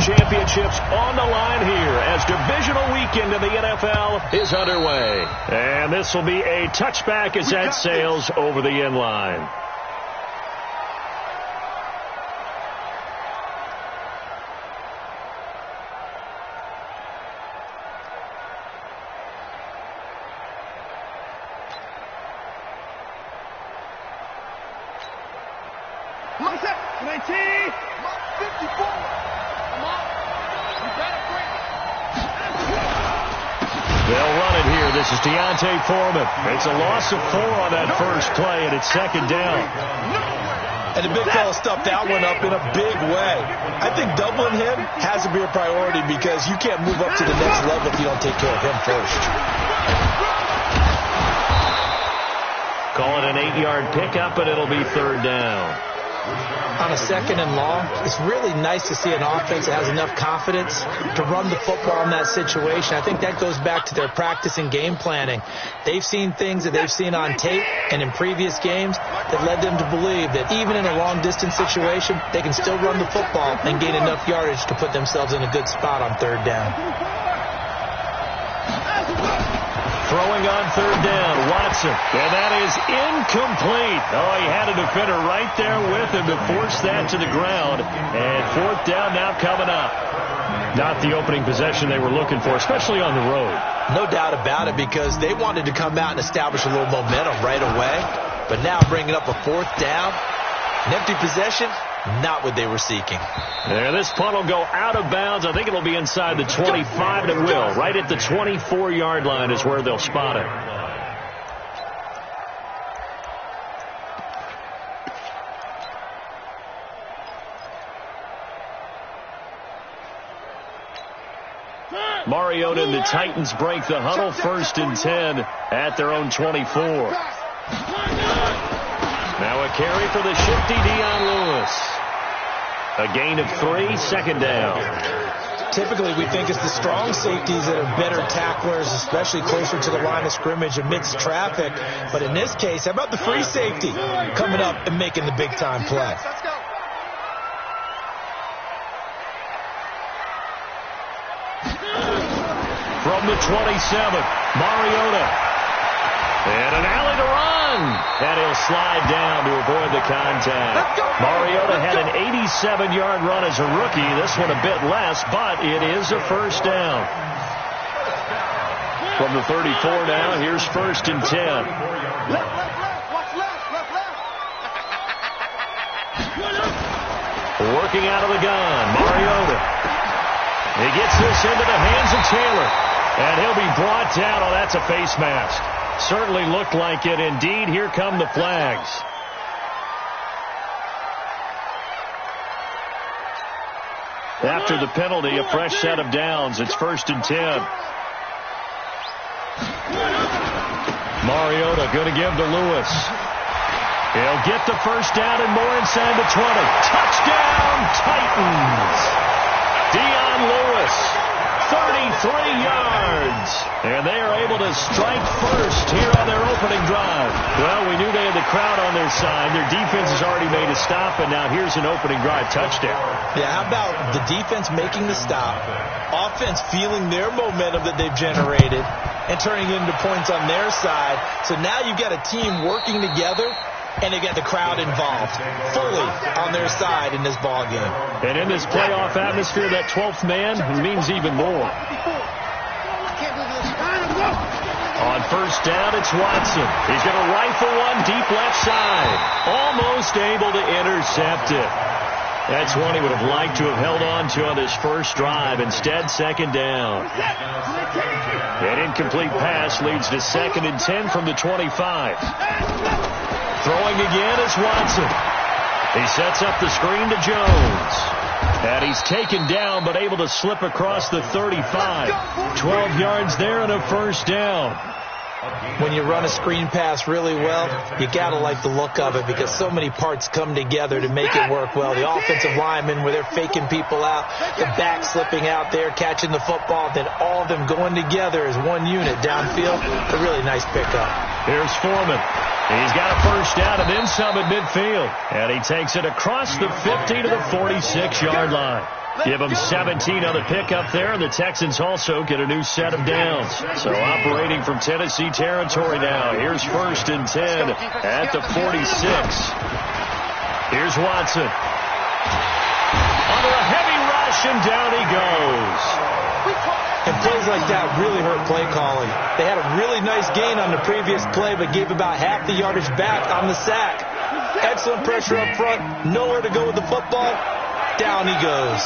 championships on the line here as divisional weekend in the NFL is underway. And this will be a touchback as that sails over the end line. This is Foreman. It's a loss of 4 on that first play, and it's second down. And the big fella stuffed that one up in a big way. I think doubling him has to be a priority because you can't move up to the next level if you don't take care of him first. Call it an 8-yard pickup, and it'll be third down. On a second and long, it's really nice to see an offense that has enough confidence to run the football in that situation. I think that goes back to their practice and game planning. They've seen things that they've seen on tape and in previous games that led them to believe that even in a long-distance situation, they can still run the football and gain enough yardage to put themselves in a good spot on third down. Throwing on third down, Watson. And that is incomplete. Oh, he had a defender right there with him to force that to the ground. And fourth down now coming up. Not the opening possession they were looking for, especially on the road. No doubt about it, because they wanted to come out and establish a little momentum right away. But now bringing up a fourth down, an empty possession, not what they were seeking. There, this punt will go out of bounds. I think it'll be inside the 25, and it will. Right at the 24-yard line is where they'll spot it. Mariota and the Titans break the huddle, 1st and 10 at their own 24. Now a carry for the shifty Dion Lewis. A gain of 3, second down. Typically, we think it's the strong safeties that are better tacklers, especially closer to the line of scrimmage amidst traffic. But in this case, how about the free safety coming up and making the big-time play? From the 27, Mariota. And an alley to run. And he'll slide down to avoid the contact. Mariota had an 87-yard run as a rookie. This one a bit less, but it is a first down. From the 34 now, here's 1st and 10. Working out of the gun, Mariota. He gets this into the hands of Taylor. And he'll be brought down. Oh, that's a face mask. Certainly looked like it. Indeed, here come the flags. After the penalty, a fresh set of downs. It's 1st and 10. Mariota going to give to Lewis. He'll get the first down and more inside the 20. Touchdown, Titans. Dion Lewis, 33 yards. And they are able to strike first here on their opening drive. Well, we knew they had the crowd on their side. Their defense has already made a stop, and now here's an opening drive touchdown. Yeah, how about the defense making the stop, offense feeling their momentum that they've generated, and turning into points on their side. So now you've got a team working together, and they get the crowd involved fully on their side in this ball game. And in this playoff atmosphere, that 12th man means even more. On first down, it's Watson. He's going to rifle one deep left side. Almost able to intercept it. That's one he would have liked to have held on to on this first drive. Instead, second down. An incomplete pass leads to 2nd and 10 from the 25. Throwing again is Watson. He sets up the screen to Jones. And he's taken down but able to slip across the 35. 12 yards there and a first down. When you run a screen pass really well, you got to like the look of it because so many parts come together to make it work well. The offensive linemen, where they're faking people out, the back slipping out there, catching the football, then all of them going together as one unit downfield. A really nice pickup. Here's Foreman. He's got a first down and then some at midfield. And he takes it across the 50 to the 46-yard line. Give them 17 on the pickup there, and the Texans also get a new set of downs. So operating from Tennessee territory now. Here's 1st and 10 at the 46. Here's Watson. Under a heavy rush, and down he goes. And plays like that really hurt play calling. They had a really nice gain on the previous play, but gave about half the yardage back on the sack. Excellent pressure up front. Nowhere to go with the football. Down he goes.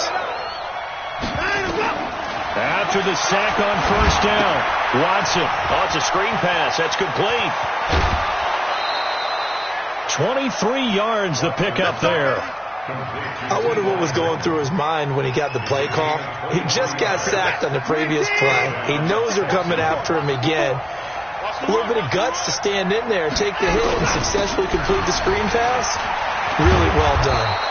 After the sack on 1st down, Watson. Oh, it's a screen pass. That's complete. 23 yards the pickup there. I wonder what was going through his mind when he got the play call. He just got sacked on the previous play. He knows they're coming after him again. A little bit of guts to stand in there, take the hit, and successfully complete the screen pass. Really well done.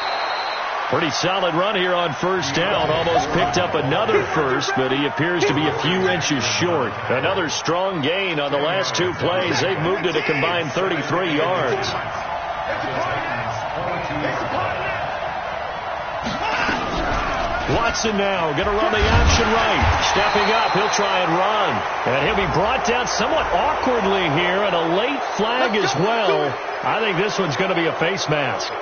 Pretty solid run here on 1st down. Almost picked up another first, but he appears to be a few inches short. Another strong gain on the last 2 plays. They've moved it a combined 33 yards. Watson now going to run the option right. Stepping up, he'll try and run. And he'll be brought down somewhat awkwardly here, and a late flag as well. I think this one's going to be a face mask.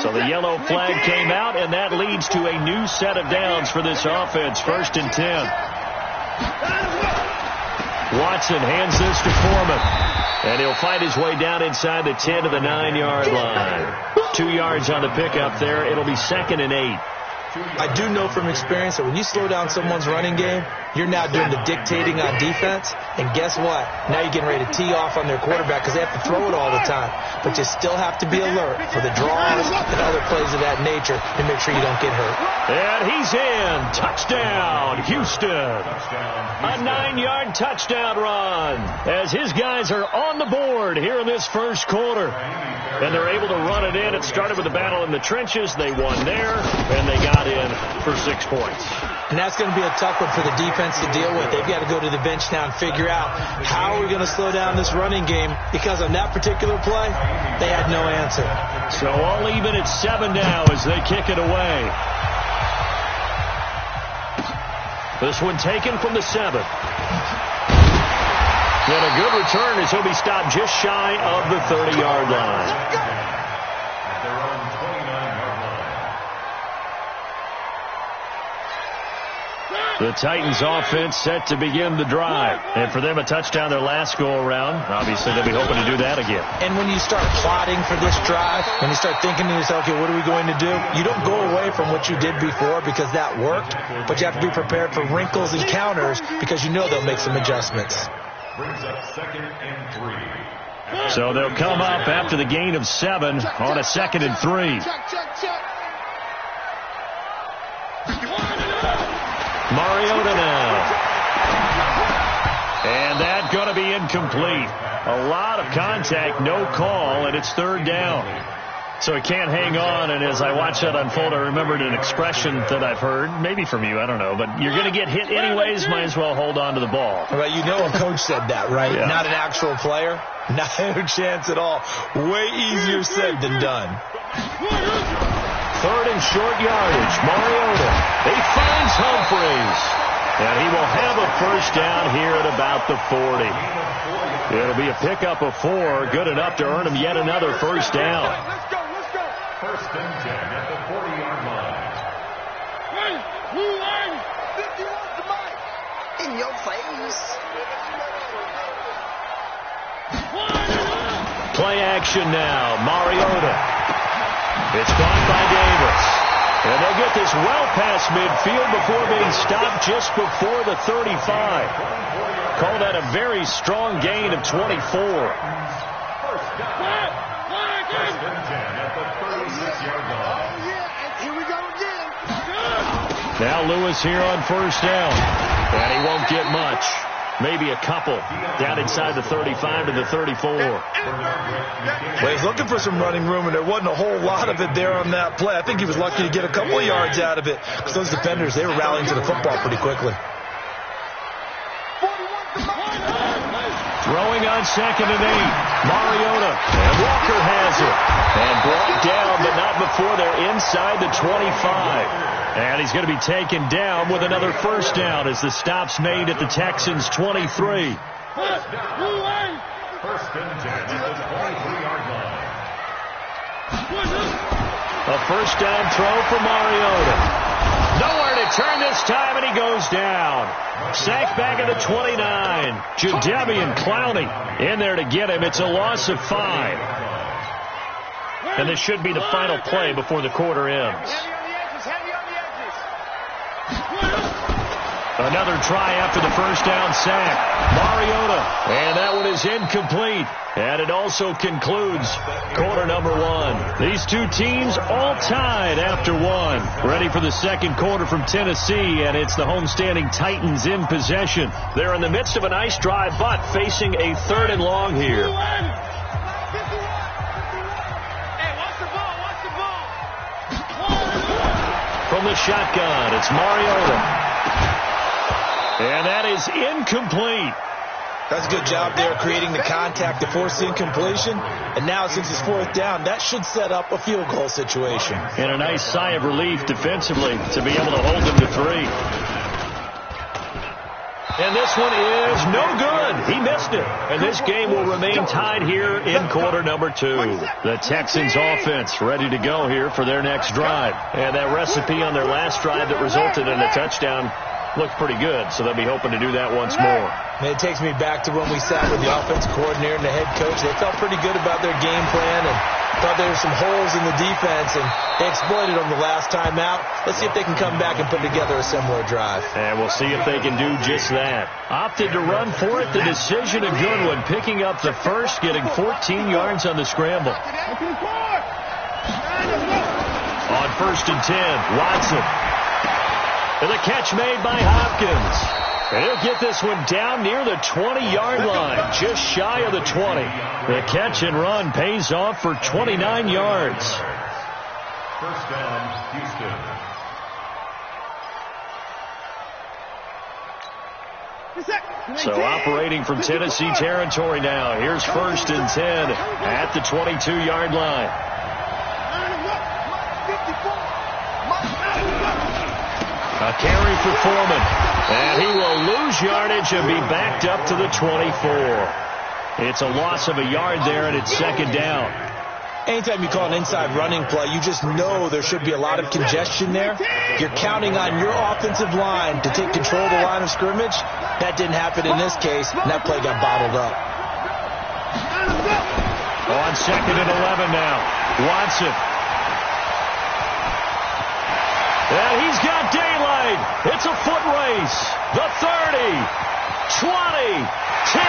So the yellow flag came out, and that leads to a new set of downs for this offense. 1st and 10. Watson hands this to Foreman. And he'll fight his way down inside the 10 to the 9-yard line. 2 yards on the pickup there. It'll be 2nd and 8. I do know from experience that when you slow down someone's running game, you're now doing the dictating on defense. And guess what? Now you're getting ready to tee off on their quarterback because they have to throw it all the time. But you still have to be alert for the draws and other plays of that nature to make sure you don't get hurt. And he's in. Touchdown, Houston. A 9-yard touchdown run as his guys are on the board here in this first quarter. And they're able to run it in. It started with a battle in the trenches. They won there, and they got in for 6 points. And that's going to be a tough one for the defense to deal with. They've got to go to the bench now and figure out how are we going to slow down this running game, because on that particular play, they had no answer. So all even at 7 now as they kick it away. This one taken from the 7. And a good return as he'll be stopped just shy of the 30-yard line. The Titans offense set to begin the drive. And for them, a touchdown their last go-around. Obviously, they'll be hoping to do that again. And when you start plotting for this drive, when you start thinking to yourself, okay, what are we going to do? You don't go away from what you did before because that worked, but you have to be prepared for wrinkles and counters because you know they'll make some adjustments. Brings up 2nd and 3. So they'll come up after the gain of 7 on a 2nd and 3. Mariota now. And that's going to be incomplete. A lot of contact, no call, and it's 3rd down. So he can't hang on, and as I watch that unfold, I remembered an expression that I've heard, maybe from you, I don't know, but you're going to get hit anyways, might as well hold on to the ball. Well, you know a coach said that, right? Yeah. Not an actual player. Not a chance at all. Way easier said than done. 3rd and short yardage. Mariota. He finds Humphreys. And he will have a first down here at about the 40. It'll be a pickup of 4. Good enough to earn him yet another first down. Let's go. 1st and 10 at the 40-yard line. In your face. Play action now. Mariota. It's caught by Davis. And they'll get this well past midfield before being stopped just before the 35. Call that a very strong gain of 24. First and 10 at the 36-yard line. Here we go again. Now Lewis here on first down. And he won't get much. Maybe a couple down inside the 35 to the 34. Well, he's looking for some running room, and there wasn't a whole lot of it there on that play. I think he was lucky to get a couple of yards out of it because those defenders, they were rallying to the football pretty quickly. Throwing on 2nd and 8. Mariota. And Walker has it. And brought down, but not before they're inside the 25. And he's going to be taken down with another first down as the stop's made at the Texans' 23. First and 10 at the 23-yard line. A first down throw for Mariota. Nowhere to turn this time, and he goes down. Sacked back at the 29. Jadeveon Clowney in there to get him. It's a loss of 5. And this should be the final play before the quarter ends. Another try after the first down sack. Mariota. And that one is incomplete. And it also concludes quarter number 1. These two teams all tied after 1. Ready for the second quarter from Tennessee, and it's the homestanding Titans in possession. They're in the midst of a nice drive, but facing a 3rd and long here. From the shotgun, it's Mariota. And that is incomplete. That's a good job there creating the contact to force the incompletion. And now since it's 4th down, that should set up a field goal situation. And a nice sigh of relief defensively to be able to hold them to 3. And this one is no good. He missed it. And this game will remain tied here in quarter number 2. The Texans offense ready to go here for their next drive. And that recipe on their last drive that resulted in a touchdown looked pretty good, so they'll be hoping to do that once more. And it takes me back to when we sat with the offense coordinator and the head coach. They felt pretty good about their game plan and thought there were some holes in the defense, and they exploited them the last time out. Let's see if they can come back and put together a similar drive. And we'll see if they can do just that. Opted to run for it. The decision a good one, picking up the first, getting 14 yards on the scramble. On 1st and 10, Watson. And the catch made by Hopkins. And he'll get this one down near the 20-yard line, just shy of the 20. The catch and run pays off for 29 yards. First down, Houston. So operating from Tennessee territory now. Here's 1st and 10 at the 22-yard line. A carry for Foreman. And he will lose yardage and be backed up to the 24. It's a loss of a yard there, and it's 2nd down. Anytime you call an inside running play, you just know there should be a lot of congestion there. You're counting on your offensive line to take control of the line of scrimmage. That didn't happen in this case, and that play got bottled up. On 2nd and 11 now. Watson. And he's got daylight. It's a foot race. The 30, 20, 10,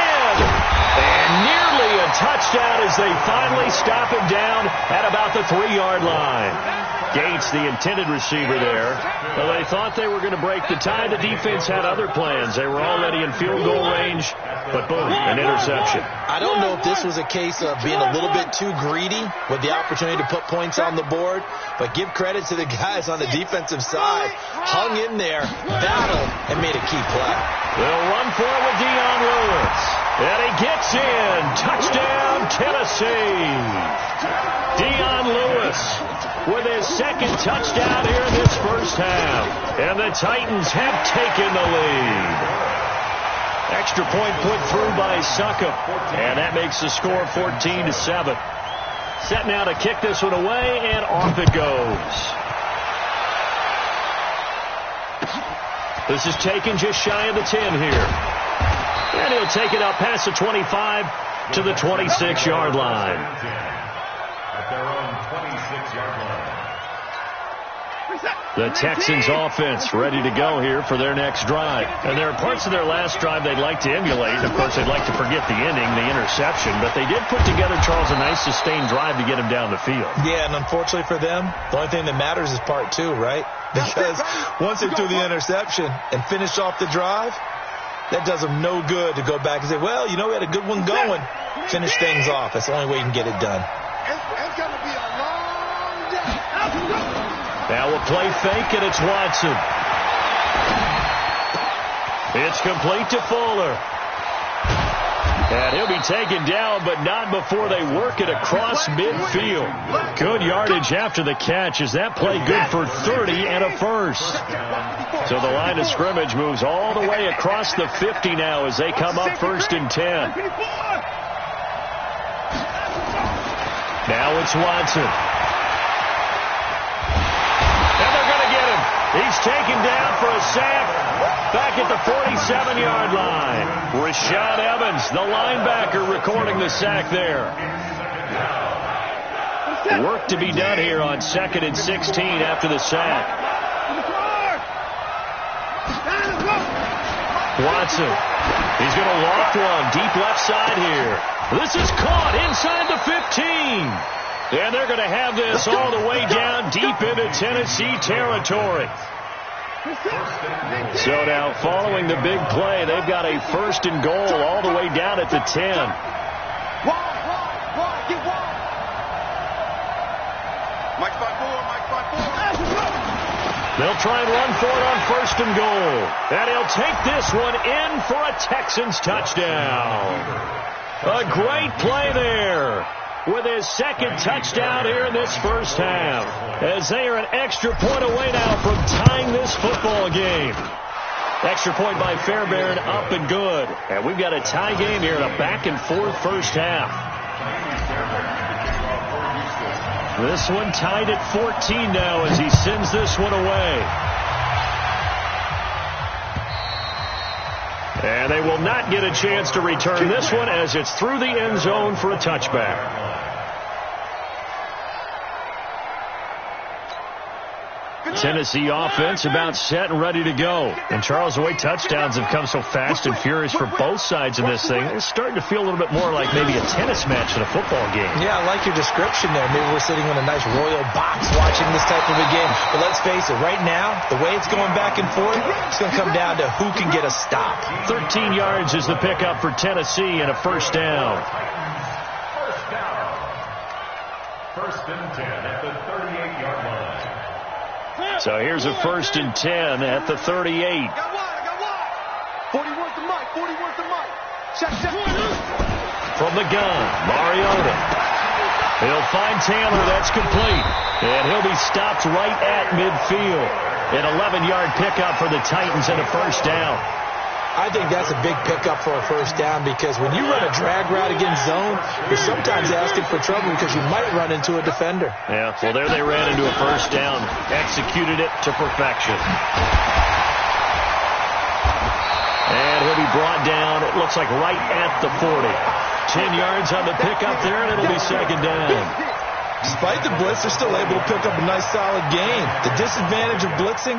and nearly a touchdown as they finally stop him down at about the 3-yard line. Gates, the intended receiver there. Well, they thought they were going to break the tie. The defense had other plans. They were already in field goal range, but boom, an interception. I don't know if this was a case of being a little bit too greedy with the opportunity to put points on the board, but give credit to the guys on the defensive side. Hung in there, battled, and made a key play. They'll run for it with Dion Lewis. And he gets in. Touchdown, Tennessee. Dion Lewis with his 2nd touchdown here in this first half. And the Titans have taken the lead. Extra point put through by Suckup. And that makes the score 14-7. Set now to kick this one away, and off it goes. This is taken just shy of the 10 here. And he'll take it up past the 25 to the 26-yard line. At their own 26-yard line. The Texans offense ready to go here for their next drive. And there are parts of their last drive they'd like to emulate. Of course, they'd like to forget the ending, the interception. But they did put together, Charles, a nice sustained drive to get him down the field. Yeah, and unfortunately for them, the only thing that matters is part 2, right? Because once they threw the interception and finished off the drive, that does them no good to go back and say, well, you know, we had a good one going. Finish things off. That's the only way you can get it done. It's going to be a long day. Now we'll play fake, and it's Watson. It's complete to Fuller. And he'll be taken down, but not before they work it across midfield. Good yardage after the catch. Is that play good for 30 and a first? So the line of scrimmage moves all the way across the 50 now as they come up 1st and 10. Now it's Watson. And they're going to get him. He's taken down for a sack back at the 47-yard line. Rashaan Evans, the linebacker, recording the sack there. Work to be done here on 2nd and 16 after the sack. Watson. He's going to loft one deep left side here. This is caught inside the 15. And they're going to have this all the way down deep into Tennessee territory. So now, following the big play, they've got a 1st and goal all the way down at the 10. They'll try and run for it on 1st and goal. And he'll take this one in for a Texans touchdown. A great play there with his 2nd touchdown here in this first half, as they are an extra point away now from tying this football game. Extra point by Fairbairn, up and good. And we've got a tie game here in a back-and-forth first half. This one tied at 14 now as he sends this one away. And they will not get a chance to return this one as it's through the end zone for a touchback. Tennessee offense about set and ready to go. And Charles, the way touchdowns have come so fast and furious for both sides in this thing, it's starting to feel a little bit more like maybe a tennis match than a football game. Yeah, I like your description there. Maybe we're sitting in a nice royal box watching this type of a game. But let's face it, right now, the way it's going back and forth, it's going to come down to who can get a stop. 13 yards is the pickup for Tennessee and a 1st down. First and 10 at the 38-yard line. So here's a 1st and 10 at the 38. I got one. 40 worth the mic. 40 worth the mic. Check. From the gun, Mariota. He'll find Taylor. That's complete. And he'll be stopped right at midfield. An 11-yard pickup for the Titans and a 1st down. I think that's a big pickup for a 1st down, because when you run a drag route against zone, you're sometimes asking for trouble because you might run into a defender. Yeah, well, there they ran into a 1st down. Executed it to perfection. And he'll be brought down, it looks like right at the 40. 10 yards on the pickup there, and it'll be 2nd down. Despite the blitz, they're still able to pick up a nice, solid gain. The disadvantage of blitzing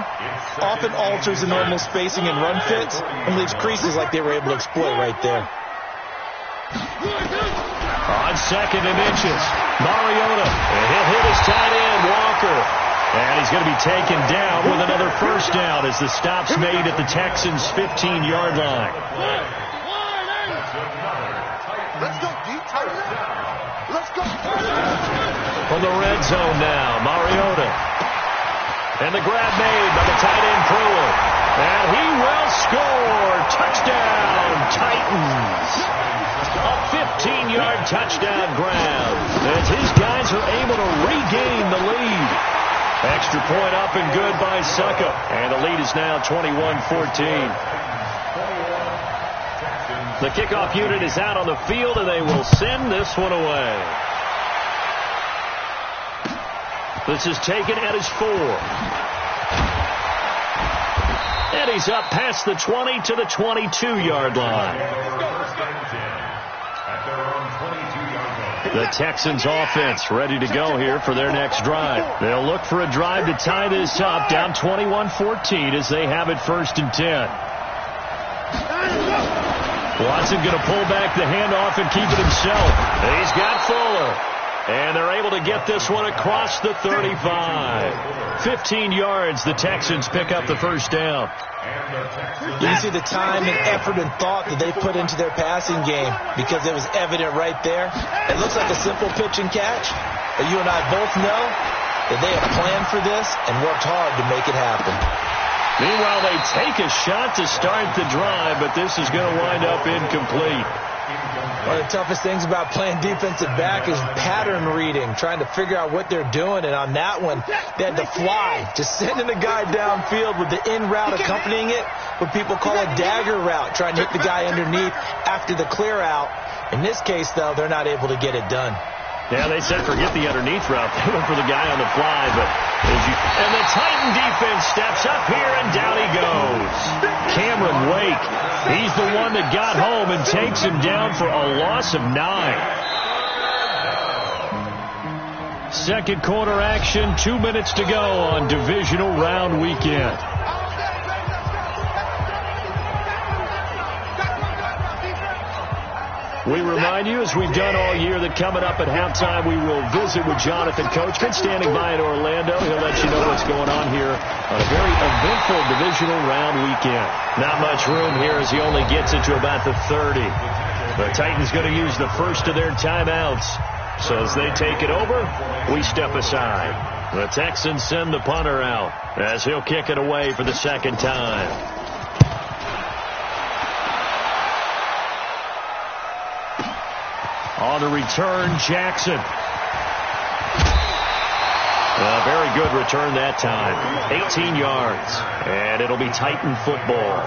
often alters the normal spacing and run fits and leaves creases like they were able to exploit right there. On 2nd and inches, Mariota. And he'll hit his tight end, Walker. And he's going to be taken down with another 1st down as the stop's made at the Texans' 15-yard line. Let's go, D. Let's go. From the red zone now, Mariota. And the grab made by the tight end Pruitt. And he will score. Touchdown, Titans. A 15-yard touchdown grab as his guys are able to regain the lead. Extra point up and good by Suckup. And the lead is now 21-14. The kickoff unit is out on the field, and they will send this one away. This is taken at his 4. And he's up past the 20 to the 22-yard line. The Texans offense ready to go here for their next drive. They'll look for a drive to tie this up, down 21-14 as they have it 1st and 10. Watson going to pull back the handoff and keep it himself. He's got Fuller. And they're able to get this one across the 35. 15 yards, the Texans pick up the 1st down. You see the time and effort and thought that they put into their passing game, because it was evident right there. It looks like a simple pitch and catch, but you and I both know that they have planned for this and worked hard to make it happen. Meanwhile, they take a shot to start the drive, but this is going to wind up incomplete. One of the toughest things about playing defensive back is pattern reading, trying to figure out what they're doing. And on that one, they had to fly, just sending the guy downfield with the in route accompanying it, what people call a dagger route, trying to hit the guy underneath after the clear out. In this case, though, they're not able to get it done. Yeah, they said forget the underneath route. They went for the guy on the fly, but and the Titan defense steps up here, and down he goes. Cameron Wake, he's the one that got home and takes him down for a loss of 9. Second quarter action, 2 minutes to go on divisional round weekend. We remind you, as we've done all year, that coming up at halftime, we will visit with Jonathan Coachman, standing by in Orlando. He'll let you know what's going on here on a very eventful divisional round weekend. Not much room here as he only gets it to about the 30. The Titans going to use the first of their timeouts. So as they take it over, we step aside. The Texans send the punter out as he'll kick it away for the second time. On the return, Jackson. A very good return that time. 18 yards. And it'll be Titan football.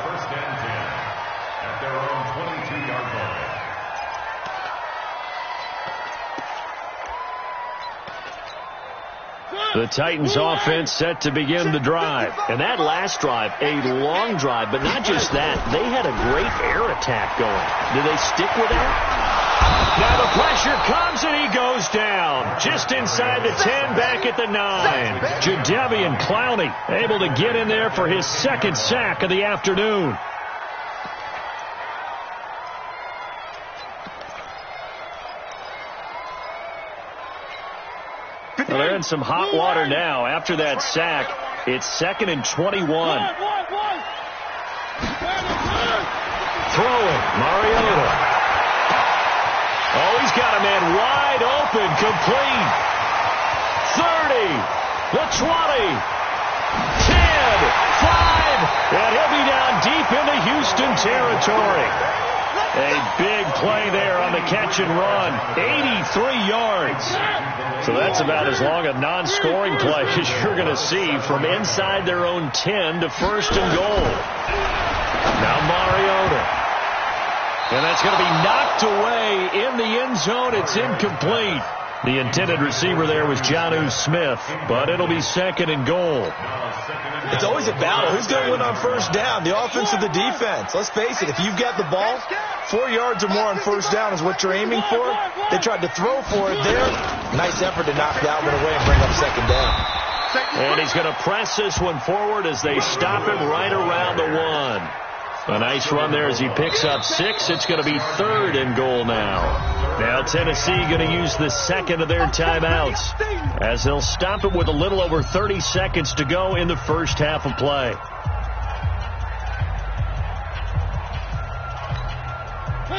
The Titans offense set to begin the drive. And that last drive, a long drive, but not just that. They had a great air attack going. Did they stick with that? Now the pressure comes, and he goes down. Just inside the 10, back at the 9. Jadeveon Clowney able to get in there for his second sack of the afternoon. Well, they're in some hot water now. After that sack, it's 2nd and 21. Throwing, Mariota. Oh, he's got a man wide open, complete. 30, the 20, 10, 5, and he'll be down deep into Houston territory. A big play there on the catch and run, 83 yards. So that's about as long a non-scoring play as you're going to see from inside their own 10 to 1st and goal. Now Mariota. And that's going to be knocked away in the end zone. It's incomplete. The intended receiver there was Jonnu Smith, but it'll be 2nd and goal. It's always a battle. Who's going to win on first down, the offense or the defense? Let's face it, if you've got the ball, 4 yards or more on first down is what you're aiming for. They tried to throw for it there. Nice effort to knock that one away and bring up 2nd down. And he's going to press this one forward as they stop him right around the 1. A nice run there as he picks up 6. It's going to be 3rd and goal now. Now Tennessee going to use the 2nd of their timeouts as they'll stop it with a little over 30 seconds to go in the first half of play.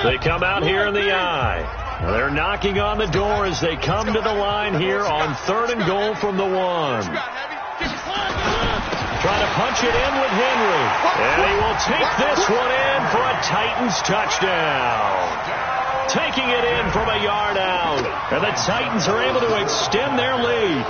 They come out here in the eye. They're knocking on the door as they come to the line here on 3rd and goal from the 1. Trying to punch it in with Henry. And he will take this one in for a Titans touchdown. Taking it in from a yard out. And the Titans are able to extend their lead.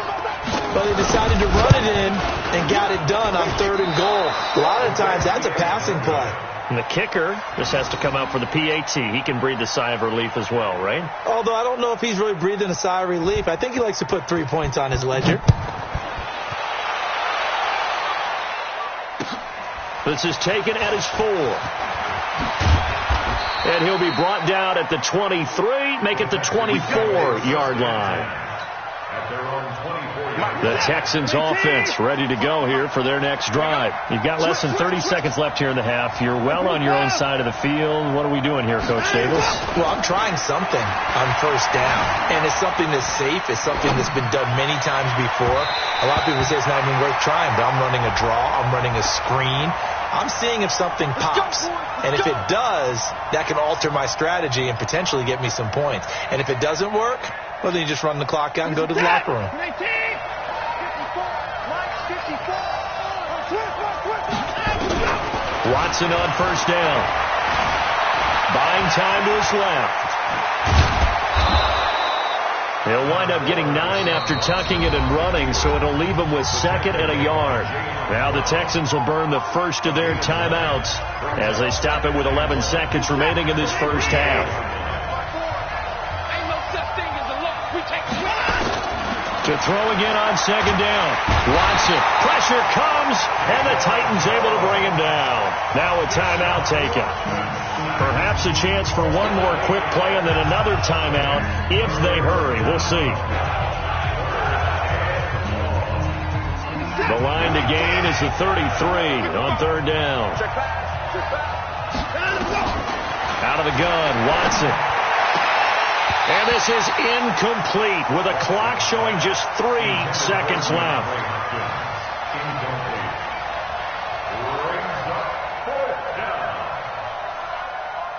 Well, they decided to run it in and got it done on 3rd and goal. A lot of times that's a passing play. And the kicker just has to come out for the PAT. He can breathe a sigh of relief as well, right? Although I don't know if he's really breathing a sigh of relief. I think he likes to put 3 points on his ledger. This is taken at his 4. And he'll be brought down at the 23, make it the 24-yard line. The Texans offense ready to go here for their next drive. You've got less than 30 seconds left here in the half. You're well on your own side of the field. What are we doing here, Coach Davis? Well, I'm trying something on first down. And it's something that's safe. It's something that's been done many times before. A lot of people say it's not even worth trying, but I'm running a draw. I'm running a screen. I'm seeing if something pops. And if it does, that can alter my strategy and potentially get me some points. And if it doesn't work, well, then you just run the clock out and go to the locker room. Watson on first down. Buying time to his left. He'll wind up getting 9 after tucking it and running, so it'll leave him with 2nd and a yard. Now the Texans will burn the first of their timeouts as they stop it with 11 seconds remaining in this first half. To throw again on 2nd down. Watson. Pressure comes, and the Titans able to bring him down. Now a timeout taken. Perhaps a chance for one more quick play and then another timeout if they hurry. We'll see. The line to gain is the 33 on 3rd down. Out of the gun, Watson. And this is incomplete with a clock showing just 3 seconds left.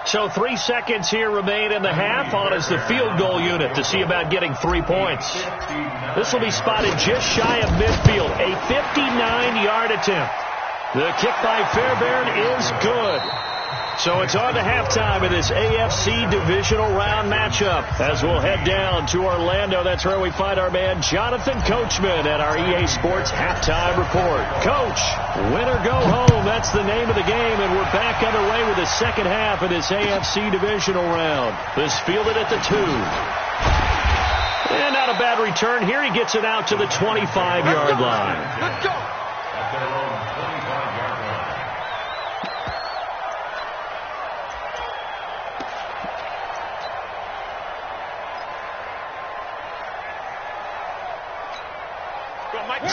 So 3 seconds here remain in the half. On is the field goal unit to see about getting 3 points. This will be spotted just shy of midfield. A 59-yard attempt. The kick by Fairbairn is good. So it's on to halftime of this AFC divisional round matchup as we'll head down to Orlando. That's where we find our man Jonathan Coachman at our EA Sports Halftime Report. Coach, win or go home, that's the name of the game, and we're back underway with the second half of this AFC divisional round. This fielded at the 2. And not a bad return here. He gets it out to the 25-yard line. Let's go.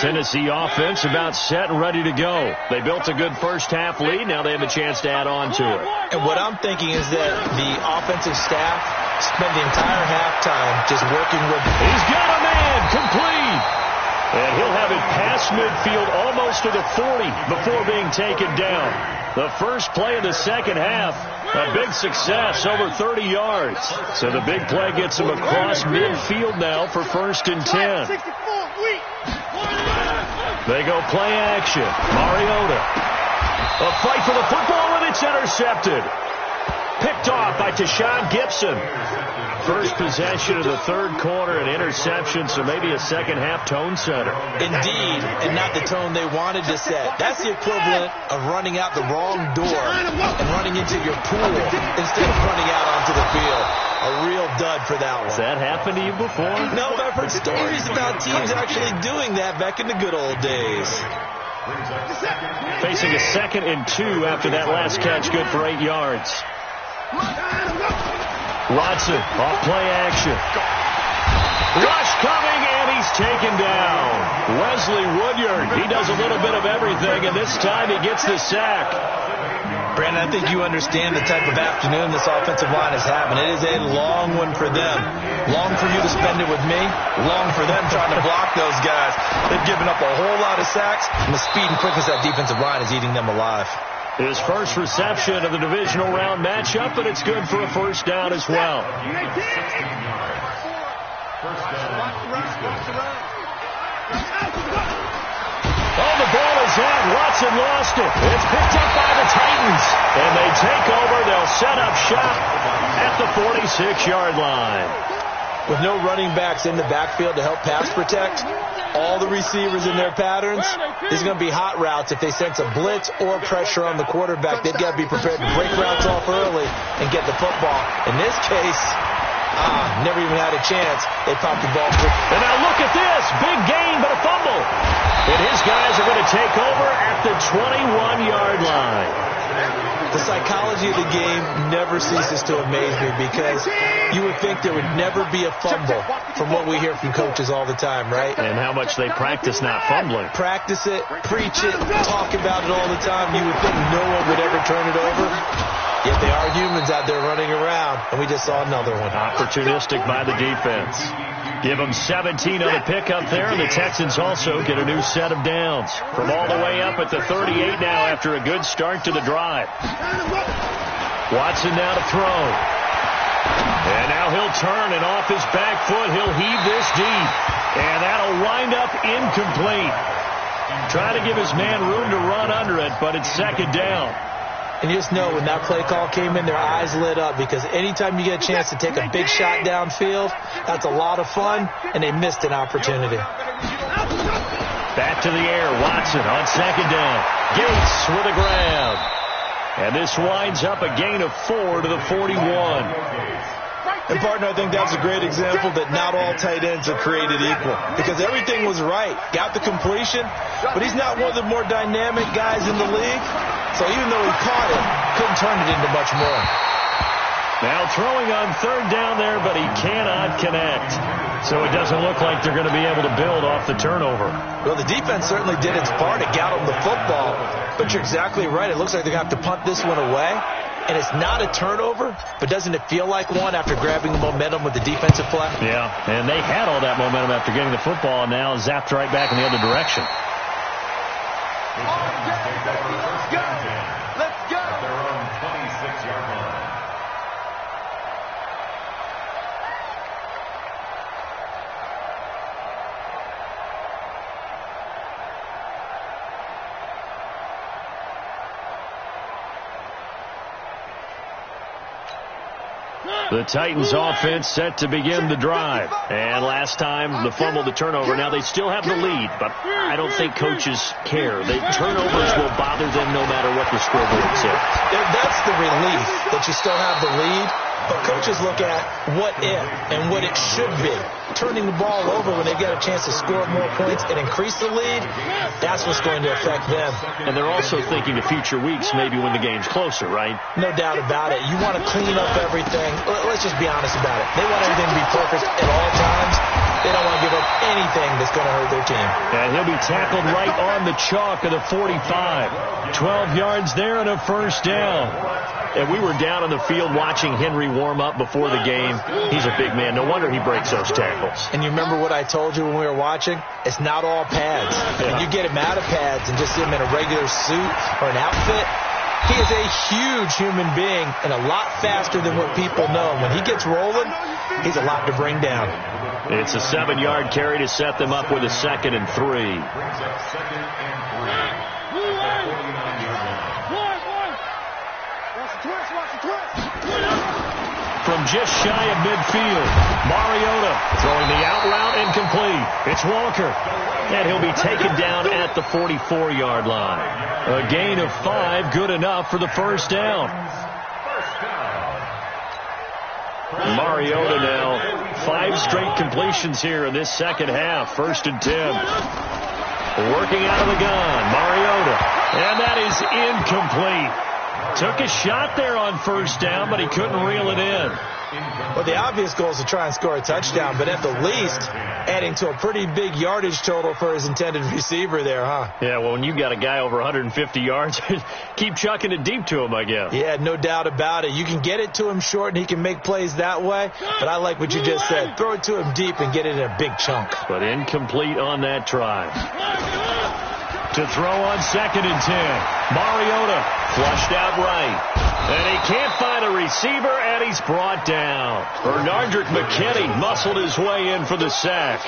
Tennessee offense about set and ready to go. They built a good first half lead. Now they have a chance to add on to it. And what I'm thinking is that the offensive staff spent the entire halftime just working with. He's got a man complete. And he'll have it past midfield almost to the 40 before being taken down. The first play of the second half, a big success, over 30 yards. So the big play gets him across midfield now for 1st and 10. They go play action. Mariota. A fight for the football, and it's intercepted. Picked off by Tashawn Gibson. First possession of the 3rd quarter, an interception, so maybe a second half tone setter. Indeed, and not the tone they wanted to set. That's the equivalent of running out the wrong door and running into your pool instead of running out onto the field. A real dud for that one. Has that happened to you before? No, I've heard stories about teams actually doing that back in the good old days. Facing a 2nd and 2 after that last catch, good for 8 yards. Watson, off play action. Rush coming, and he's taken down. Wesley Woodyard, he does a little bit of everything, and this time he gets the sack. Brandon, I think you understand the type of afternoon this offensive line is having. It is a long one for them. Long for you to spend it with me. Long for them trying to block those guys. They've given up a whole lot of sacks, and the speed and quickness of that defensive line is eating them alive. His first reception of the divisional round matchup, but it's good for a first down as well. Oh, the ball is out. Watson lost it. It's picked up by the Titans. And they take over. They'll set up shop at the 46-yard line. With no running backs in the backfield to help pass protect, all the receivers in their patterns, there's going to be hot routes. If they sense a blitz or pressure on the quarterback, they've got to be prepared to break routes off early and get the football. In this case, never even had a chance. They popped the ball quick. And now look at this. Big gain, but a fumble. And his guys are going to take over at the 21-yard line. The psychology of the game never ceases to amaze me because you would think there would never be a fumble from what we hear from coaches all the time, right? And how much they practice not fumbling. Practice it, preach it, talk about it all the time. You would think no one would ever turn it over. Yet they are humans out there running around, and we just saw another one. Opportunistic by the defense. Give them 17 on the pickup there, and the Texans also get a new set of downs. From all the way up at the 38 now after a good start to the drive. Watson now to throw. And now he'll turn, and off his back foot, he'll heave this deep. And that'll wind up incomplete. Trying to give his man room to run under it, but it's second down. And you just know when that play call came in, their eyes lit up, because anytime you get a chance to take a big shot downfield, that's a lot of fun, and they missed an opportunity. Back to the air, Watson on second down. Gates with a grab. And this winds up a gain of 4 to the 41. And, partner, I think that's a great example that not all tight ends are created equal, because everything was right. Got the completion, but he's not one of the more dynamic guys in the league. So even though he caught it, couldn't turn it into much more. Now throwing on third down there, but he cannot connect. So it doesn't look like they're going to be able to build off the turnover. Well, the defense certainly did its part. It got them the football. But you're exactly right. It looks like they're going to have to punt this one away. And it's not a turnover, but doesn't it feel like one after grabbing the momentum with the defensive play? Yeah, and they had all that momentum after getting the football, and now zapped right back in the other direction. Let's go. Let's go. Their own 26-yard line. The Titans offense set to begin the drive. And last time, the fumble, the turnover. Now they still have the lead, but I don't think coaches care. The turnovers will bother them no matter what the scoreboard says. That's the relief that you still have the lead. But coaches look at what if and what it should be. Turning the ball over when they get a chance to score more points and increase the lead, that's what's going to affect them. And they're also thinking of future weeks, maybe when the game's closer, right? No doubt about it. You want to clean up everything. Let's just be honest about it. They want everything to be perfect at all times. They don't want to give up anything that's going to hurt their team. And he'll be tackled right on the chalk of the 45. 12 yards there and a first down. And we were down on the field watching Henry warm up before the game. He's a big man. No wonder he breaks those tackles. And you remember what I told you when we were watching? It's not all pads. Yeah. When you get him out of pads and just see him in a regular suit or an outfit, he is a huge human being and a lot faster than what people know. And when he gets rolling, he's a lot to bring down. It's a 7-yard carry to set them up with a 2nd and 3. From just shy of midfield, Mariota throwing the out route incomplete. It's Walker, and he'll be taken down at the 44-yard line. A gain of 5, good enough for the first down. Mariota now 5 straight completions here in this second half. 1st and 10. Working out of the gun, Mariota, and that is incomplete. Took a shot there on first down, but he couldn't reel it in. Well, the obvious goal is to try and score a touchdown, but at the least, adding to a pretty big yardage total for his intended receiver there, huh? Yeah, well, when you got a guy over 150 yards, keep chucking it deep to him, I guess. Yeah, no doubt about it. You can get it to him short, and he can make plays that way, but I like what you just said. Throw it to him deep and get it in a big chunk. But incomplete on that try. To throw on 2nd and 10. Mariota flushed out right. And he can't find a receiver, and he's brought down. Bernardrick McKinney muscled his way in for the sack.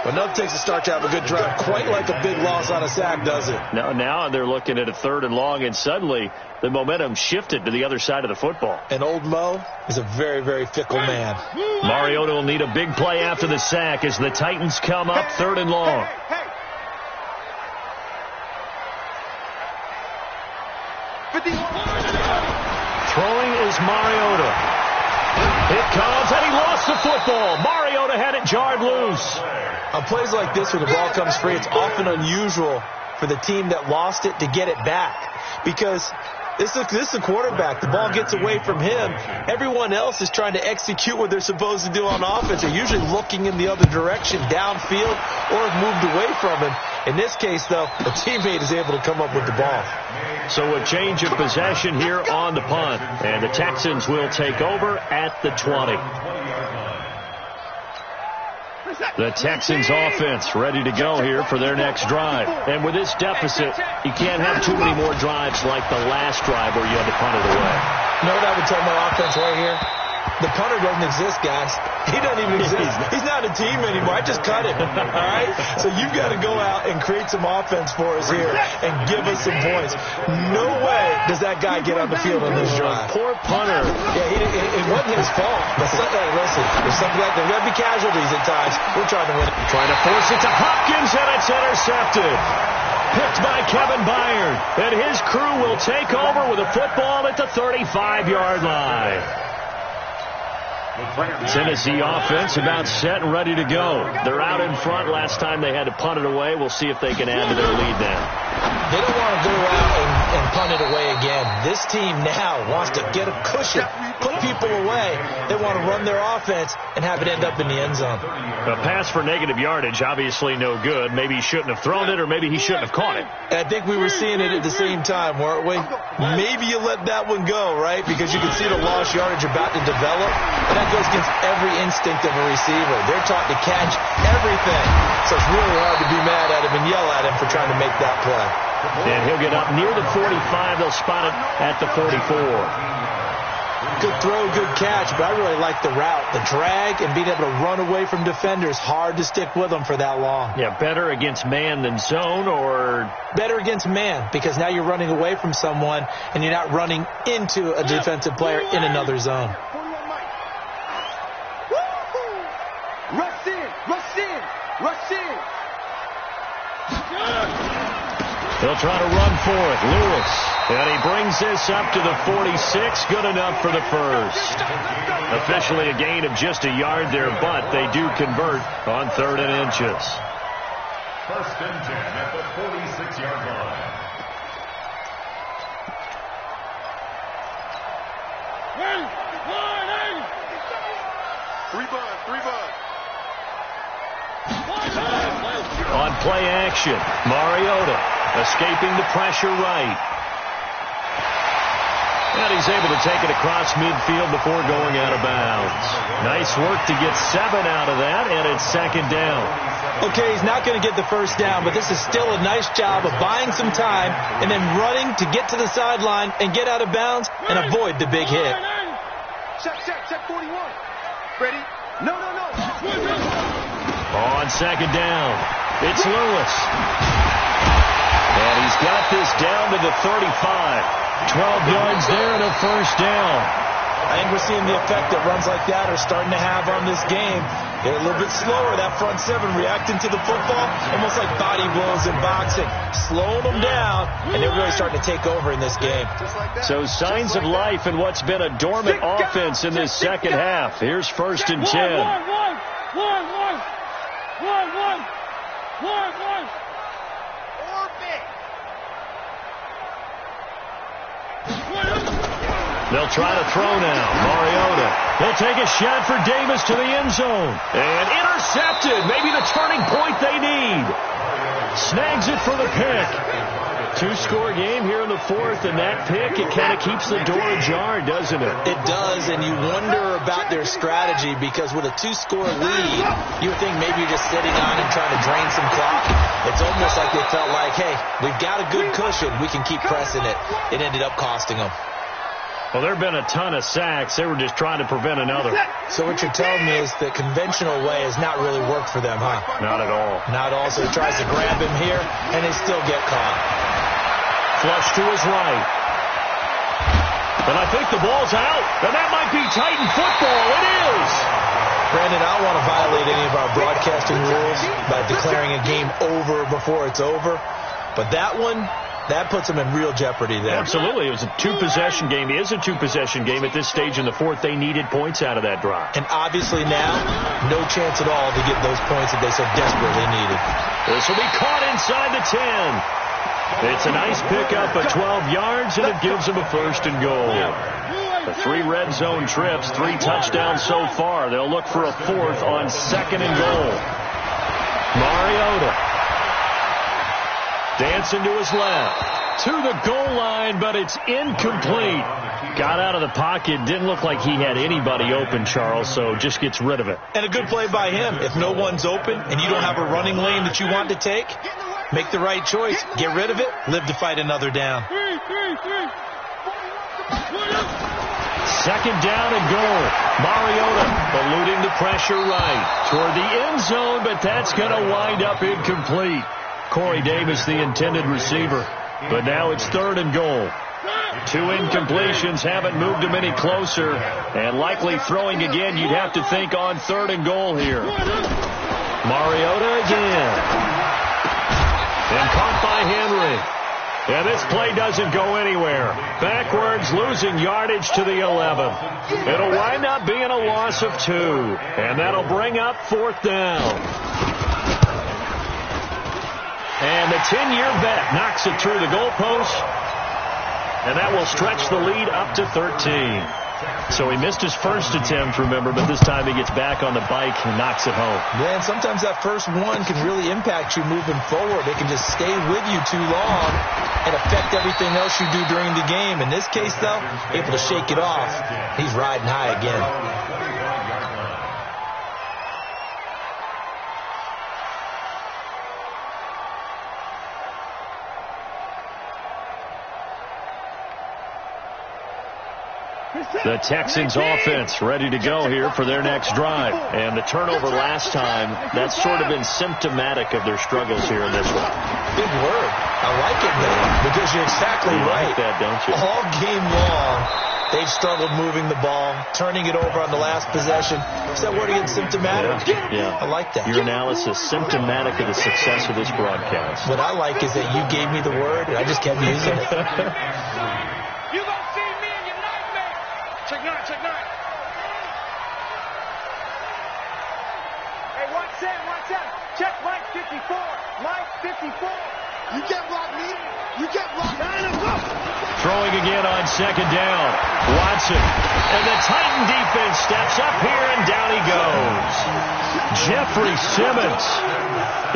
Well, nothing takes a start to have a good drive quite like a big loss on a sack, does it? Now they're looking at a 3rd and long, and suddenly the momentum shifted to the other side of the football. And old Mo is a very, very fickle man. Mariota will need a big play after the sack as the Titans come up 3rd and long. Throwing is Mariota. It comes, and he lost the football. Mariota had it jarred loose. On plays like this where the ball comes free, it's often unusual for the team that lost it to get it back, because this is a quarterback. The ball gets away from him. Everyone else is trying to execute what they're supposed to do on offense. They're usually looking in the other direction, downfield, or have moved away from him. In this case, though, a teammate is able to come up with the ball. So a change of possession here on the punt, and the Texans will take over at the 20. The Texans offense ready to go here for their next drive. And with this deficit, you can't have too many more drives like the last drive where you had to punt it away. You know what I would tell my offense right here? The punter doesn't exist, guys. He doesn't even exist. He's not a team anymore. I just cut him. All right? So you've got to go out and create some offense for us here and give us some points. No way does that guy get on the field on this drive. Poor punter. Yeah, it wasn't his fault. But hey, listen, there's something like there's going to be casualties at times. We're trying to win it. Trying to force it to Hopkins, and it's intercepted. Picked by Kevin Byard. And his crew will take over with a football at the 35-yard line. Tennessee offense about set and ready to go. They're out in front. Last time they had to punt it away. We'll see if they can add to their lead now. They don't want to go out and punt it away again. This team now wants to get a cushion, put people away. They want to run their offense and have it end up in the end zone. A pass for negative yardage, obviously no good. Maybe he shouldn't have thrown it, or maybe he shouldn't have caught it. I think we were seeing it at the same time, weren't we? Maybe you let that one go, right? Because you can see the lost yardage about to develop. And that goes against every instinct of a receiver. They're taught to catch everything. So it's really hard to be mad at him and yell at him for trying to make that play. And he'll get up near the 45. They'll spot it at the 44. Good throw, good catch, but I really like the route. The drag and being able to run away from defenders, hard to stick with them for that long. Yeah, better against man than zone, or? Better against man, because now you're running away from someone and you're not running into a defensive player in another zone. Rush in, rush in, rush in. They'll try to run for it. Lewis. And he brings this up to the 46. Good enough for the first. Officially a gain of just a yard there, but they do convert on 3rd and inches. 1st and 10 at the 46-yard line. Three bud. On play action, Mariota escaping the pressure right. And he's able to take it across midfield before going out of bounds. Nice work to get 7 out of that, and it's 2nd down. Okay, he's not going to get the first down, but this is still a nice job of buying some time and then running to get to the sideline and get out of bounds and avoid the big hit. Check 41. Ready? No. On 2nd down, it's Lewis. And he's got this down to the 35. 12 yards there and a first down. I think we're seeing the effect that runs like that are starting to have on this game. They're a little bit slower, that front 7 reacting to the football, almost like body blows in boxing, slowing them down, and they're really starting to take over in this game. So signs of life in what's been a dormant offense in this second half. Here's 1st and 10. They'll try to throw now. Mariota. They'll take a shot for Davis to the end zone. And intercepted. Maybe the turning point they need. Snags it for the pick. 2-score game here in the 4th, and that pick, it kind of keeps the door ajar, doesn't it? It does, and you wonder about their strategy, because with a 2-score lead, you would think maybe you're just sitting on and trying to drain some clock. It's almost like they felt like, hey, we've got a good cushion. We can keep pressing it. It ended up costing them. Well, there have been a ton of sacks. They were just trying to prevent another. So what you're telling me is the conventional way has not really worked for them, huh? Not at all. Not all. So he tries to grab him here, and they still get caught. Flush to his right. But I think the ball's out. And that might be Titan football. It is. Brandon, I don't want to violate any of our broadcasting rules by declaring a game over before it's over. But that one, that puts them in real jeopardy there. Absolutely. It was a 2-possession game. It is a 2-possession game at this stage in the 4th. They needed points out of that drive. And obviously now, no chance at all to get those points that they so desperately needed. This will be caught inside the 10. It's a nice pickup of 12 yards, and it gives them a 1st and goal. The 3 red zone trips, 3 touchdowns so far. They'll look for a 4th on 2nd and goal. Mariota dancing to his left, to the goal line, but it's incomplete. Got out of the pocket, didn't look like he had anybody open, Charles, so just gets rid of it. And a good play by him. If no one's open and you don't have a running lane that you want to take, make the right choice. Get rid of it. Live to fight another down. Second down and goal. Mariota eluding the pressure right toward the end zone, but that's going to wind up incomplete. Corey Davis, the intended receiver. But now it's third and goal. 2 incompletions haven't moved him any closer. And likely throwing again, you'd have to think on third and goal here. Mariota again. And caught by Henry. And this play doesn't go anywhere. Backwards, losing yardage to the 11. It'll wind up being a loss of 2. And that'll bring up fourth down. And the 10-year vet knocks it through the goalpost. And that will stretch the lead up to 13. So he missed his first attempt, remember, but this time he gets back on the bike and knocks it home. Yeah, and sometimes that first one can really impact you moving forward. It can just stay with you too long and affect everything else you do during the game. In this case, though, able to shake it off. He's riding high again. The Texans offense ready to go here for their next drive. And the turnover last time, that's sort of been symptomatic of their struggles here in this one. Big word. I like it, though, because you're exactly right. Like that, don't you? All game long, they've struggled moving the ball, turning it over on the last possession. Is that word again, symptomatic? Yeah. I like that. Your analysis, symptomatic of the success of this broadcast. What I like is that you gave me the word, and I just kept using it. Check 9, check 9. Hey, watch that. Check Mike 54. Mike 54. You can't block me. You can't block me. Throwing again on second down. Watson. And the Titan defense steps up here, and down he goes. Jeffrey Simmons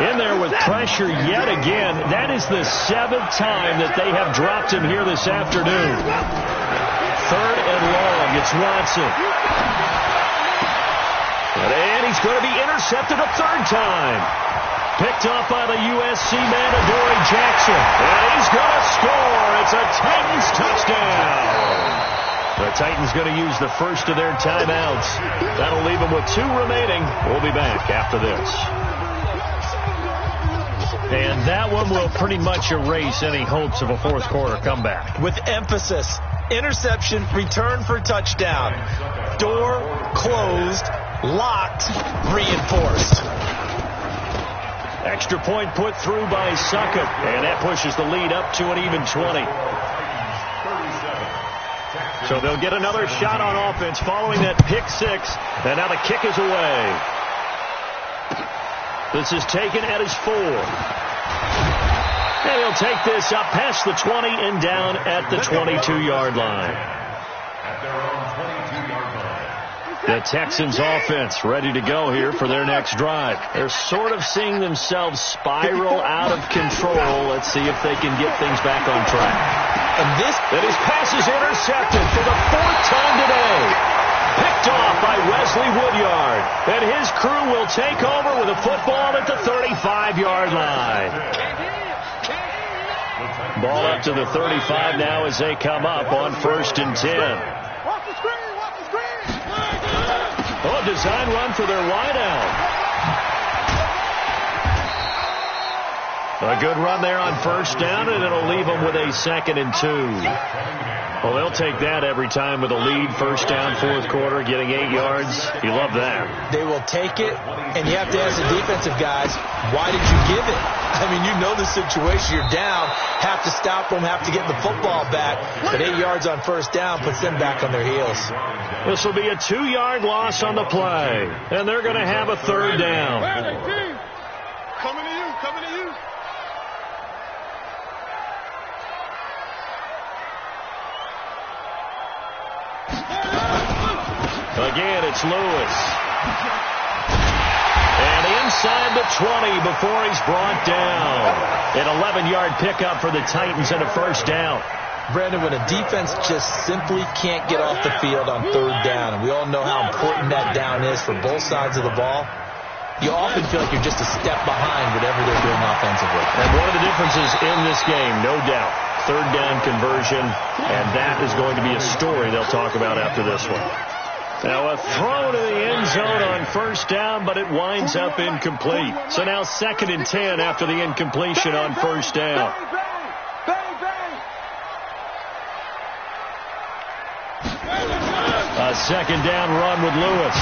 in there with pressure yet again. That is the 7th time that they have dropped him here this afternoon. Third and long. It's Watson. And he's going to be intercepted a third time. Picked off by the USC man, Adoree Jackson. And he's going to score. It's a Titans touchdown. The Titans going to use the first of their timeouts. That'll leave them with 2 remaining. We'll be back after this. And that one will pretty much erase any hopes of a fourth quarter comeback. With emphasis. Interception, return for touchdown. Door closed, locked, reinforced. Extra point put through by Succop, and that pushes the lead up to an even 20. So they'll get another shot on offense following that pick 6, and now the kick is away. This is taken at his 4. And he'll take this up past the 20 and down at the 22-yard line. The Texans offense ready to go here for their next drive. They're sort of seeing themselves spiral out of control. Let's see if they can get things back on track. And his pass is intercepted for the 4th time today. Picked off by Wesley Woodyard. And his crew will take over with a football at the 35-yard line. Ball up to the 35 now as they come up on 1st and 10. Watch the screen, watch the screen. Oh, design run for their wideout. A good run there on 1st down, and it'll leave them with a 2nd and 2. Well, they'll take that every time with a lead. 1st down, 4th quarter, getting 8 yards. You love that. They will take it, and you have to ask the defensive guys, why did you give it? I mean, you know the situation. You're down, have to stop them, have to get the football back. But 8 yards on 1st down puts them back on their heels. This will be a 2-yard loss on the play, and they're going to have a 3rd down. Coming to you, coming to you. Again, it's Lewis. And inside the 20 before he's brought down. An 11-yard pickup for the Titans and a 1st down. Brandon, when a defense just simply can't get off the field on 3rd down, and we all know how important that down is for both sides of the ball, you often feel like you're just a step behind whatever they're doing offensively. And one of the differences in this game, no doubt, third down conversion, and that is going to be a story they'll talk about after this one. Now a throw to the end zone on first down, but it winds up incomplete. So now 2nd and 10 after the incompletion on first down. A second down run with Lewis.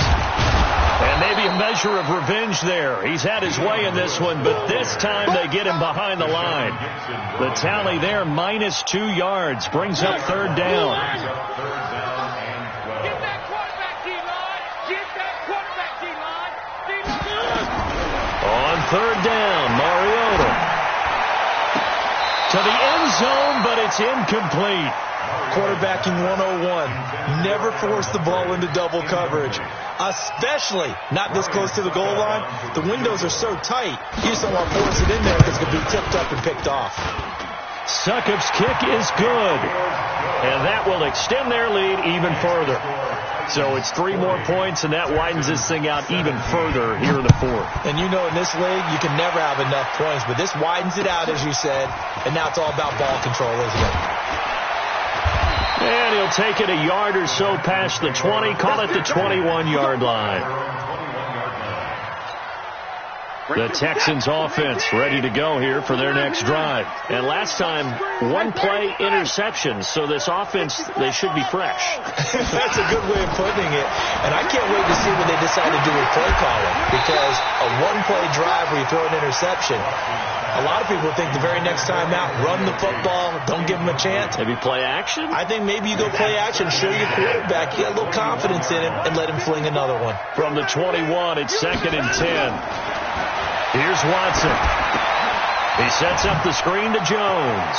And maybe a measure of revenge there. He's had his way in this one, but this time they get him behind the line. The tally there, -2 yards, brings up third down. On third down, Mariota. To the end zone, but it's incomplete. Quarterbacking 101. Never force the ball into double coverage, especially not this close to the goal line. The windows are so tight, you just don't want to force it in there because it's going to be tipped up and picked off. Succop's kick is good, and that will extend their lead even further. So it's 3 more points, and that widens this thing out even further here in the fourth. And you know in this league, you can never have enough points, but this widens it out, as you said, and now it's all about ball control, isn't it? And he'll take it a yard or so past the 20, call it the 21-yard line. The Texans offense ready to go here for their next drive. And last time, 1-play interception. So this offense, they should be fresh. That's a good way of putting it. And I can't wait to see what they decide to do with play calling. Because a 1-play drive where you throw an interception, a lot of people think the very next time out, run the football, don't give them a chance. Maybe play action? I think maybe you go play action, show your quarterback, you got a little confidence in him, and let him fling another one. From the 21, it's 2nd and 10. Here's Watson. He sets up the screen to Jones.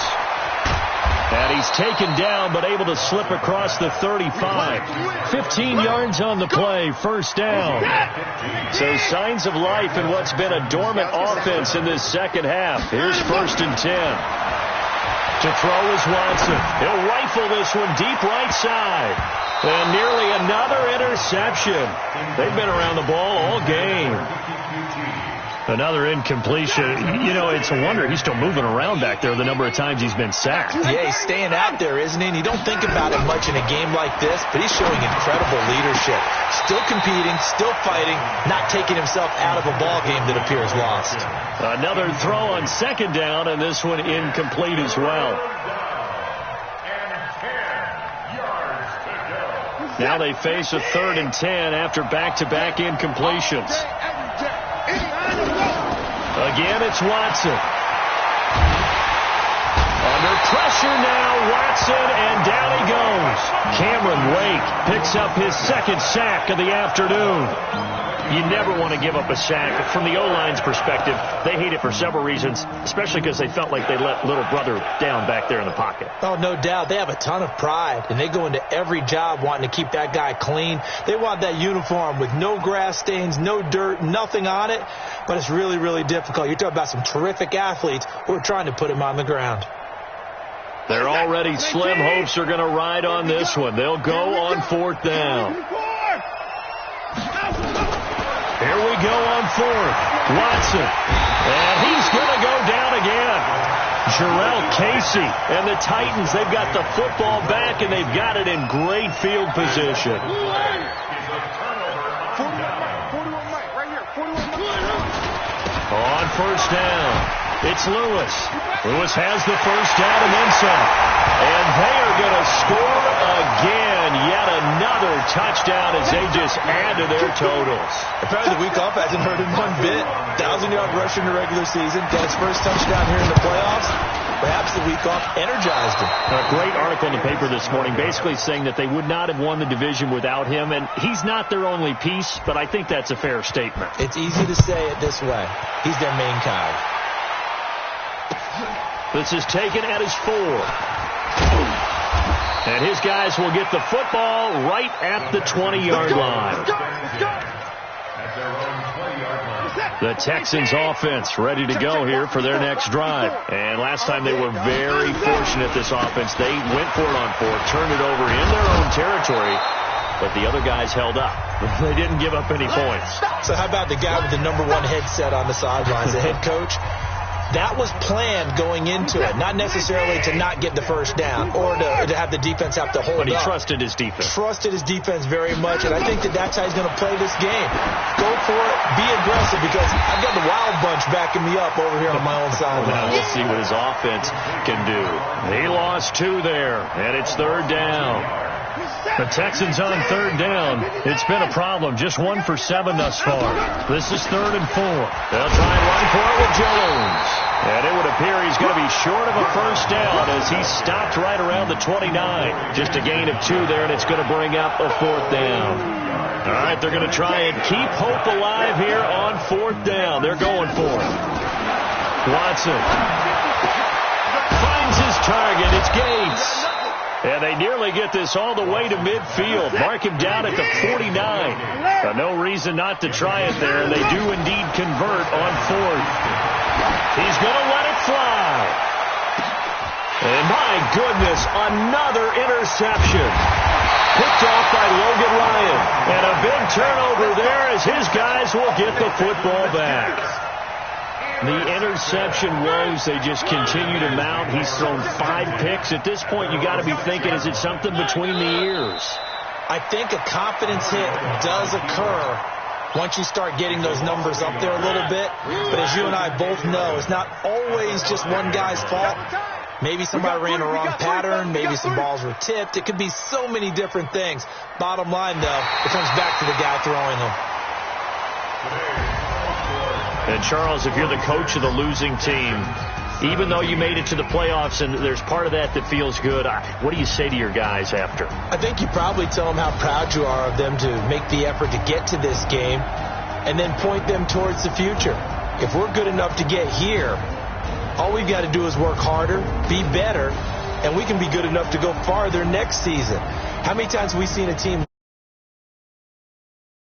And he's taken down, but able to slip across the 35. 15 yards on the play, first down. So signs of life in what's been a dormant offense in this second half. Here's 1st and 10. To throw is Watson. He'll rifle this one deep right side. And nearly another interception. They've been around the ball all game. Another incompletion. You know, it's a wonder he's still moving around back there the number of times he's been sacked. Yeah, he's staying out there, isn't he? And you don't think about it much in a game like this, but he's showing incredible leadership. Still competing, still fighting, not taking himself out of a ball game that appears lost. Another throw on 2nd down, and this one incomplete as well. Now they face a 3rd and 10 after back-to-back incompletions. Again, it's Watson. Under pressure now, Watson, and down he goes. Cameron Wake picks up his 2nd sack of the afternoon. You never want to give up a sack. From the O-line's perspective, they hate it for several reasons, especially because they felt like they let little brother down back there in the pocket. Oh, no doubt. They have a ton of pride, and they go into every job wanting to keep that guy clean. They want that uniform with no grass stains, no dirt, nothing on it, but it's really, really difficult. You're talking about some terrific athletes who are trying to put him on the ground. They're already slim hopes are going to ride on this one. They'll go on 4th down. Here we go on 4th. Watson. And he's going to go down again. Jarrell Casey and the Titans, they've got the football back, and they've got it in great field position. On 1st down, it's Lewis. Lewis has the 1st down and then some. And they are going to score again. Yet another touchdown as they just add to their totals. Apparently the week off hasn't hurt him one bit. 1,000-yard rusher in the regular season. Got his first touchdown here in the playoffs. Perhaps the week off energized him. A great article in the paper this morning basically saying that they would not have won the division without him. And he's not their only piece, but I think that's a fair statement. It's easy to say it this way. He's their main cog. This is taken at his 4. And his guys will get the football right at the 20-yard line. The Texans offense ready to go here for their next drive. And last time they were very fortunate, this offense. They went for it on 4th, turned it over in their own territory, but the other guys held up. They didn't give up any points. So how about the guy with the #1 headset on the sidelines, the head coach? That was planned going into it, not necessarily to not get the first down or to have the defense have to hold up. But he trusted his defense. Trusted his defense very much, and I think that's how he's going to play this game. Go for it, be aggressive, because I've got the wild bunch backing me up over here on my own sideline. Now we'll see what his offense can do. He lost 2 there, and it's 3rd down. The Texans on 3rd down. It's been a problem. Just 1 for 7 thus far. This is 3rd and 4. They'll try and run for it with Jones. And it would appear he's going to be short of a first down as he stopped right around the 29. Just a gain of 2 there, and it's going to bring up a 4th down. All right, they're going to try and keep hope alive here on 4th down. They're going for it. Watson finds his target. It's Gates. And they nearly get this all the way to midfield. Mark him down at the 49. No reason not to try it there, and they do indeed convert on 4th. He's going to let it fly. And my goodness, another interception. Picked off by Logan Ryan. And a big turnover there as his guys will get the football back. The interception woes, they just continue to mount. He's thrown 5 picks. At this point, you got to be thinking, is it something between the ears? I think a confidence hit does occur once you start getting those numbers up there a little bit. But as you and I both know, it's not always just one guy's fault. Maybe somebody ran a wrong pattern. Maybe some balls were tipped. It could be so many different things. Bottom line, though, it comes back to the guy throwing them. And, Charles, if you're the coach of the losing team, even though you made it to the playoffs and there's part of that that feels good, what do you say to your guys after? I think you probably tell them how proud you are of them to make the effort to get to this game and then point them towards the future. If we're good enough to get here, all we've got to do is work harder, be better, and we can be good enough to go farther next season. How many times have we seen a team